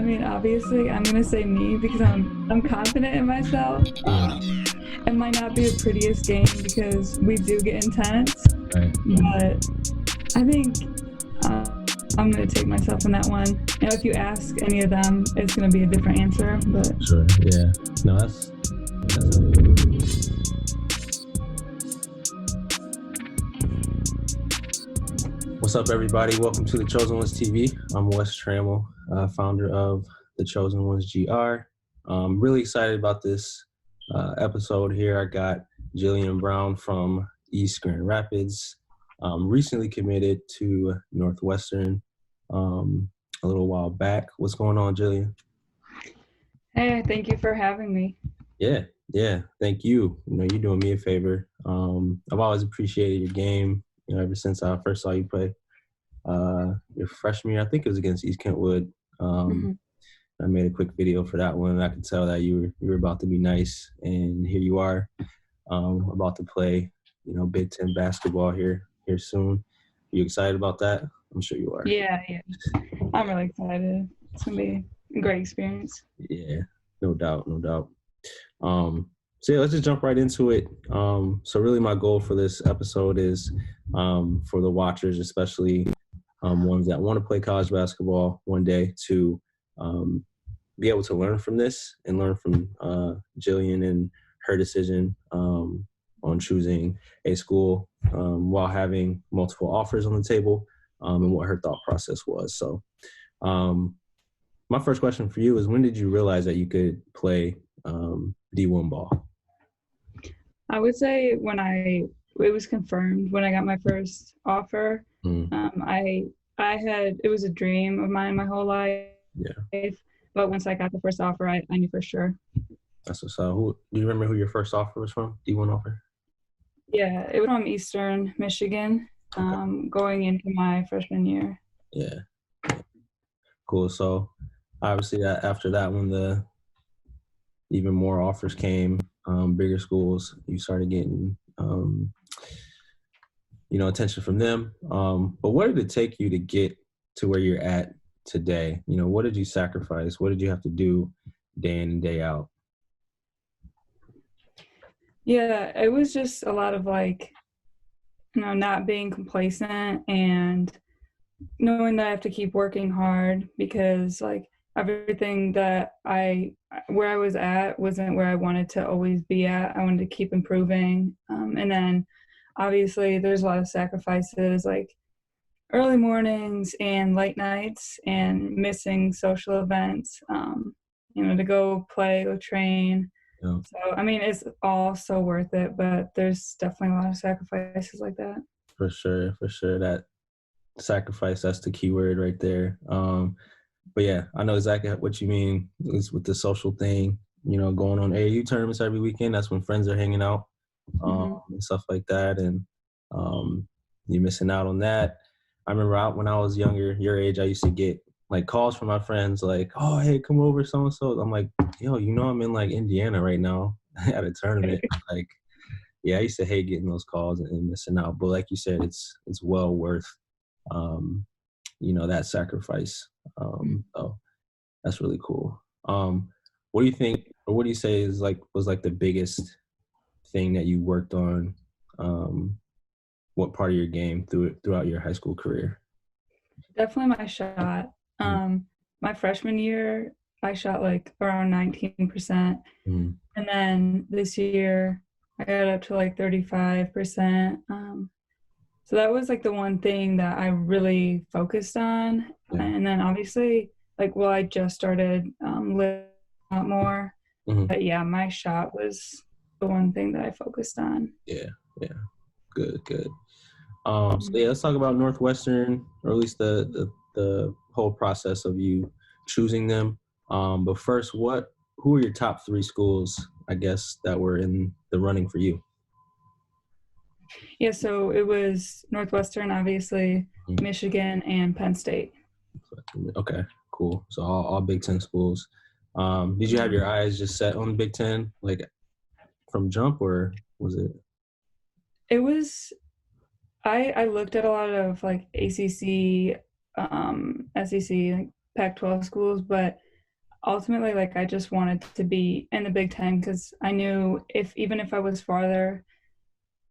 mean, obviously, I'm gonna say me because I'm confident in myself. It might not be the prettiest game because we do get intense, Right. but I think I'm gonna take myself in that one. If you ask any of them, it's gonna be a different answer. But Sure. Yeah. No, that's What's up, everybody? Welcome to the Chosen Ones TV. I'm Wes Trammell, founder of the Chosen Ones GR. I'm really excited about this episode here. I got Jillian Brown from East Grand Rapids, recently committed to Northwestern a little while back. What's going on, Jillian? hey, thank you for having me. Yeah. Thank you. You're doing me a favor. I've always appreciated your game. Ever since I first saw you play your freshman year, I think it was against East Kentwood. I made a quick video for that one. I could tell that you were about to be nice, and here you are, about to play, Big Ten basketball here soon. Are you excited about that? I'm sure you are. Yeah. I'm really excited. It's gonna be a great experience. Yeah, no doubt. So yeah, let's just jump right into it. So really my goal for this episode is for the watchers, especially ones that want to play college basketball one day, to be able to learn from this and learn from Jillian and her decision on choosing a school while having multiple offers on the table, and what her thought process was. So my first question for you is, when did you realize that you could play D1 ball? I would say it was confirmed when I got my first offer. It was a dream of mine my whole life. Yeah. But once I got the first offer, I knew for sure. That's what's up. Do you remember who your first offer was from? D1 offer? Yeah, it was from Eastern Michigan, going into my freshman year. Yeah. Cool. So obviously after that, when the even more offers came, bigger schools, you started getting attention from them. But what did it take you to get to where you're at today? What did you sacrifice? What did you have to do day in and day out? Yeah, it was just a lot of not being complacent and knowing that I have to keep working hard, because everything that where I was at wasn't where I wanted to always be at. I wanted to keep improving. And then obviously there's a lot of sacrifices, like early mornings and late nights and missing social events, to go play or train. Yeah. So, I mean, it's all so worth it, but there's definitely a lot of sacrifices like that. For sure. That sacrifice, that's the key word right there. But yeah, I know exactly what you mean. It's with the social thing, going on AAU tournaments every weekend. That's when friends are hanging out, and stuff like that. And you're missing out on that. I remember when I was younger, your age, I used to get calls from my friends like, "Oh, hey, come over, so-and-so." I'm like, "Yo, I'm in Indiana right now at a tournament." Yeah, I used to hate getting those calls and missing out. But like you said, it's well worth, that sacrifice. So that's really cool. What do you think, or what do you say was the biggest thing that you worked on? What part of your game throughout your high school career? Definitely my shot. My freshman year, I shot around 19%. And then this year, I got up to 35%. So that was the one thing that I really focused on. Yeah. And then obviously, I just started living a lot more. But yeah, my shot was the one thing that I focused on. Yeah. Good. So yeah, let's talk about Northwestern, or at least the whole process of you choosing them. But first, who are your top 3 schools, I guess, that were in the running for you? Yeah, so it was Northwestern, obviously, Michigan, and Penn State. Okay, cool. So all Big Ten schools. Did you have your eyes just set on Big Ten, from jump, or was it? It was. I looked at a lot of ACC, SEC, Pac-12 schools, but ultimately, like, I just wanted to be in the Big Ten because I knew if even if I was farther,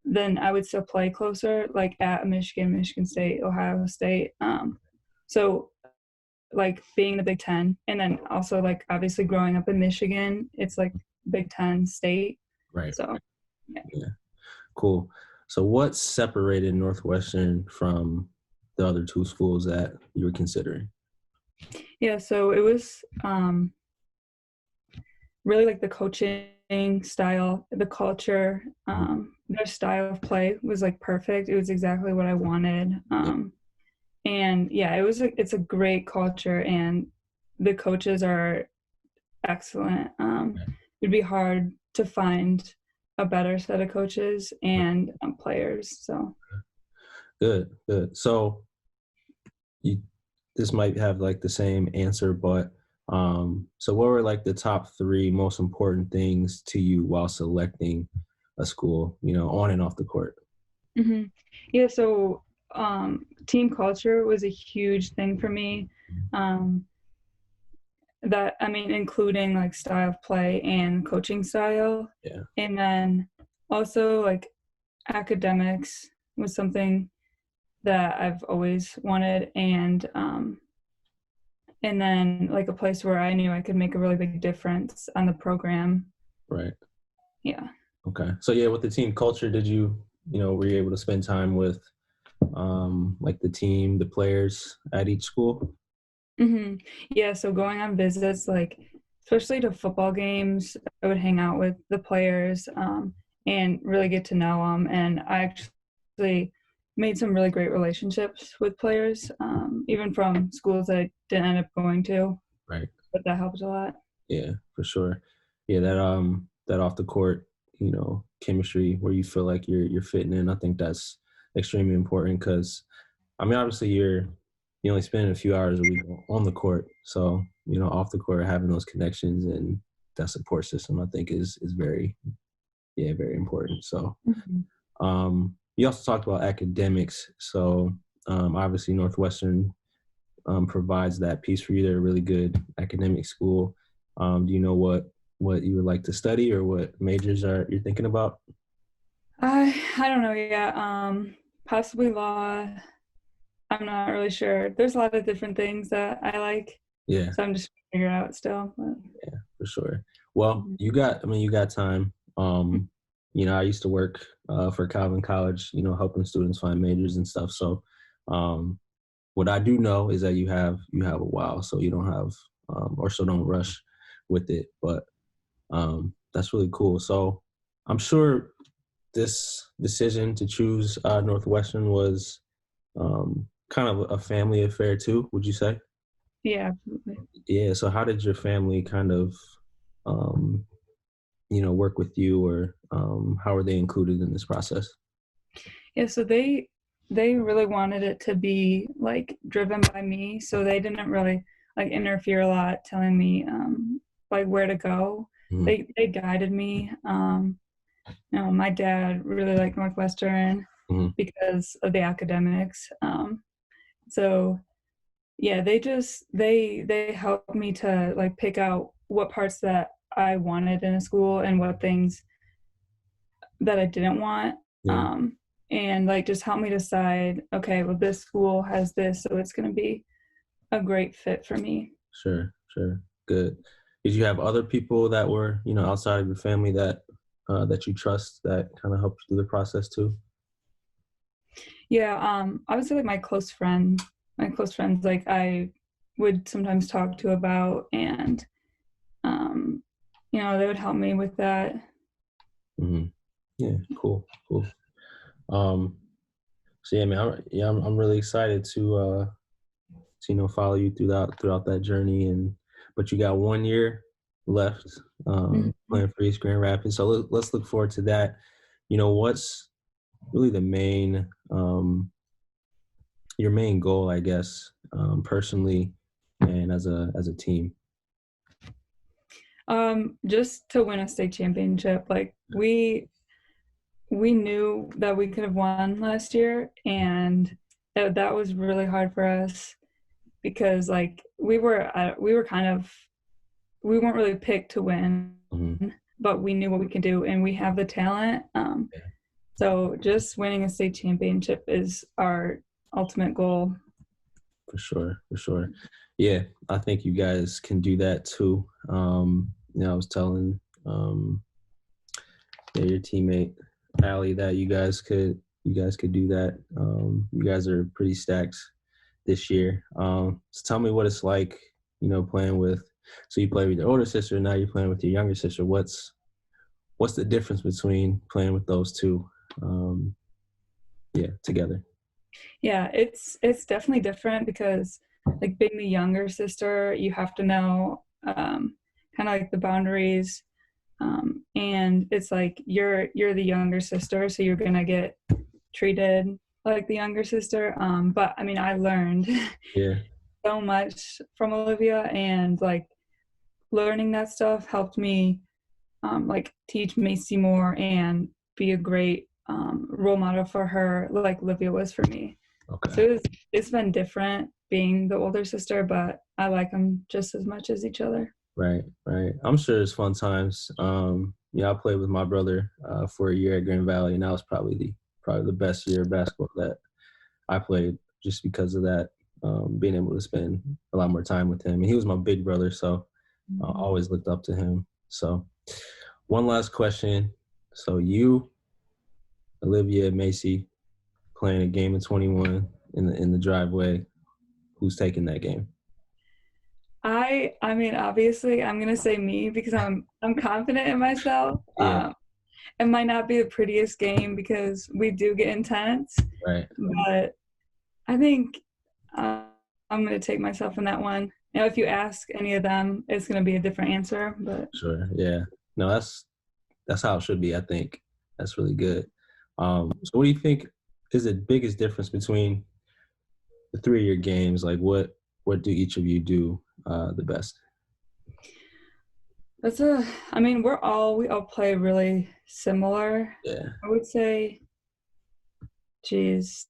then I would still play closer, like at Michigan, Michigan State, Ohio State. So like being in the Big Ten, and then also like obviously growing up in Michigan, it's like Big Ten state. Right. So yeah, Yeah. Cool. So what separated Northwestern from the other two schools that you were considering? yeah. So it was really like the coaching style, the culture, Mhm. their style of play was like perfect. It was exactly what I wanted. Yeah. And yeah, it's a great culture, and the coaches are excellent. It'd be hard to find a better set of coaches and players. So Good. Good. So you this might have like the same answer, but so what were like the top three most important things to you while selecting a school, on and off the court? hmm yeah, so team culture was a huge thing for me. Um, that I mean, including like style of play and coaching style, Yeah. and then also like academics was something that I've always wanted, and then like a place where I knew I could make a really big difference on the program. Right. Yeah. Okay. So yeah, with the team culture, did were you able to spend time with like the team, the players at each school? Yeah, so going on visits, like especially to football games, I would hang out with the players and really get to know them. And I actually made some really great relationships with players, even from schools that I didn't end up going to, Right. but that helped a lot. Yeah, for sure. Yeah, that off the court, chemistry where you feel like you're fitting in. I think that's extremely important because I mean obviously you only spend a few hours a week on the court. So, off the court having those connections and that support system I think is very, yeah, very important. So Mhm. you also talked about academics. So obviously Northwestern provides that piece for you. They're a really good academic school. Do you know what you would like to study or what majors are you're thinking about? I don't know yet. Possibly law. I'm not really sure. There's a lot of different things that I like, Yeah, so I'm just trying to figure it out still. But, yeah, for sure. Well, mhm. you got time. I used to work for Calvin College, helping students find majors and stuff. So, what I do know is that you have a while, so you don't have or so don't rush with it. But that's really cool. So, I'm sure this decision to choose Northwestern was kind of a family affair too, would you say? Yeah, absolutely. Yeah. So how did your family kind of, um, work with you, or how are they included in this process? Yeah, so they really wanted it to be like driven by me, so they didn't really like interfere a lot, telling me like where to go. Mhm. They guided me. My dad really liked Northwestern Mhm. because of the academics. So yeah, they helped me to like pick out what parts that I wanted in a school and what things that I didn't want. Yeah. Um, and like just help me decide, okay, well, this school has this, so it's going to be a great fit for me. Sure. Sure. Good. Did you have other people that were, outside of your family that you trust that kind of helped you through the process too? Yeah, I would say like my close friends, like I would sometimes talk to about, and um, they would help me with that. Hmm. Yeah. Cool. Cool. Um, so yeah, man, I'm really excited to follow you throughout that journey, but you got 1 year left Mhm. playing for East Grand Rapids, so let's look forward to that. What's really the main your main goal, I guess, personally and as a team? Just to win a state championship. Like we knew that we could have won last year, and that was really hard for us because like we were kind of we weren't really picked to win, Mhm. but we knew what we could do, and we have the talent. Yeah, So just winning a state championship is our ultimate goal. for sure, for sure. Yeah, I think you guys can do that too. I was telling your teammate Allie that you guys could do that. You guys are pretty stacked this year. So tell me what it's like, playing with. So you play with your older sister, now you're playing with your younger sister. What's the difference between playing with those two? Um, yeah, together. Yeah, it's definitely different because like being the younger sister, you have to know kind of like the boundaries, and it's like you're the younger sister, so you're gonna get treated like the younger sister. But I mean, I learned Yeah, so much from Olivia, and like learning that stuff helped me like teach Macy more and be a great role model for her, like Olivia was for me. So okay. it's been different being the older sister, but I like them just as much as each other. Right, right. I'm sure it's fun times. I played with my brother for a year at Grand Valley, and that was probably the best year of basketball that I played, just because of that. Being able to spend a lot more time with him, and he was my big brother, so I always looked up to him. So, one last question. So you, Olivia, Macy, playing a game of 21 in the driveway. Who's taking that game? I mean, obviously, I'm gonna say me because I'm confident in myself. Yeah, It might not be the prettiest game because we do get intense, right. but I think uh, I'm gonna take myself in that one. If you ask any of them, it's gonna be a different answer. But Sure. Yeah. No, that's how it should be. I think that's really good. So, what do you think is the biggest difference between the three of your games? Like, what do each of you do the best? that's a. I mean, we all play really similar. Yeah. I would say, geez.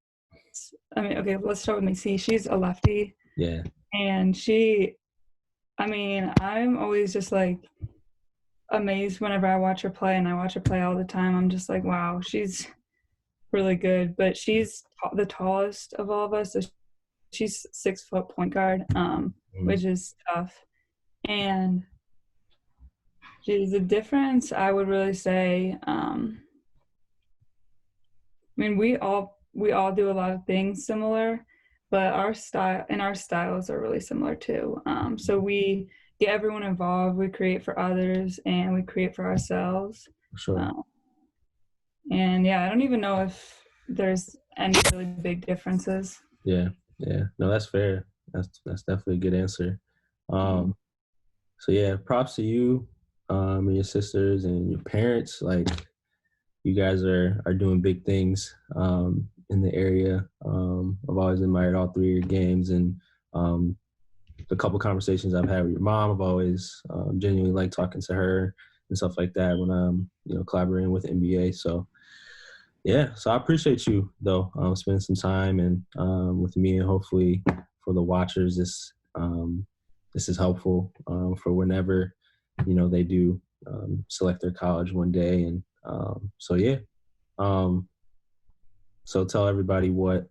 I mean, okay, let's start with Macy. She's a lefty, Yeah. and I mean, I'm always just like amazed whenever I watch her play, and I watch her play all the time. I'm just like, wow, she's really good. But she's the tallest of all of us. So she's 6 foot point guard, Mm, which is tough. And geez, the difference I would really say, I mean, we all do a lot of things similar, but our styles are really similar too. So we get everyone involved. We create for others, and we create for ourselves. for sure. Um, and yeah, I don't even know if there's any really big differences. Yeah. Yeah. No, that's fair. That's definitely a good answer. Um, so yeah, props to you, and your sisters and your parents. Like, you guys are doing big things in the area. I've always admired all three of your games, and um, the couple conversations I've had with your mom, I've always genuinely liked talking to her and stuff like that when I'm collaborating with NBA. So yeah, so I appreciate you though, spending some time and with me, and hopefully for the watchers, this is helpful for whenever they do select their college one day. And so yeah, um, so tell everybody where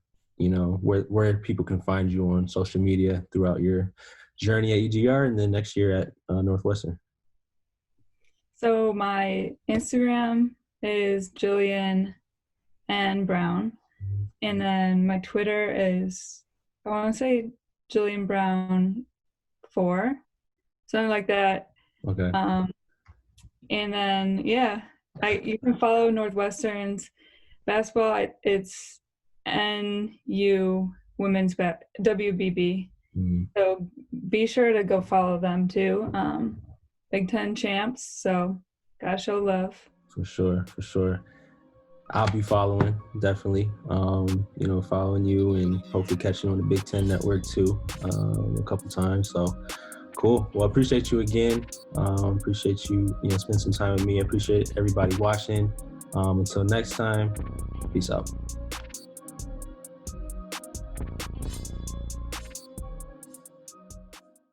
people can find you on social media throughout your journey at EGR and then next year at Northwestern. So my Instagram is Jillian and Brown, and then my Twitter is I want to say Jillian Brown 4, something like that. Okay. Um, and then yeah, you can follow Northwestern's basketball. It's NU WBB. Mm, So be sure to go follow them too. Big Ten champs. So gotta show love. for sure, for sure. I'll be following, definitely. Following you and hopefully catching you on the Big Ten Network too, a couple times. So cool. Well, I appreciate you again. Appreciate you, spend some time with me. I appreciate everybody watching. Until next time, peace out.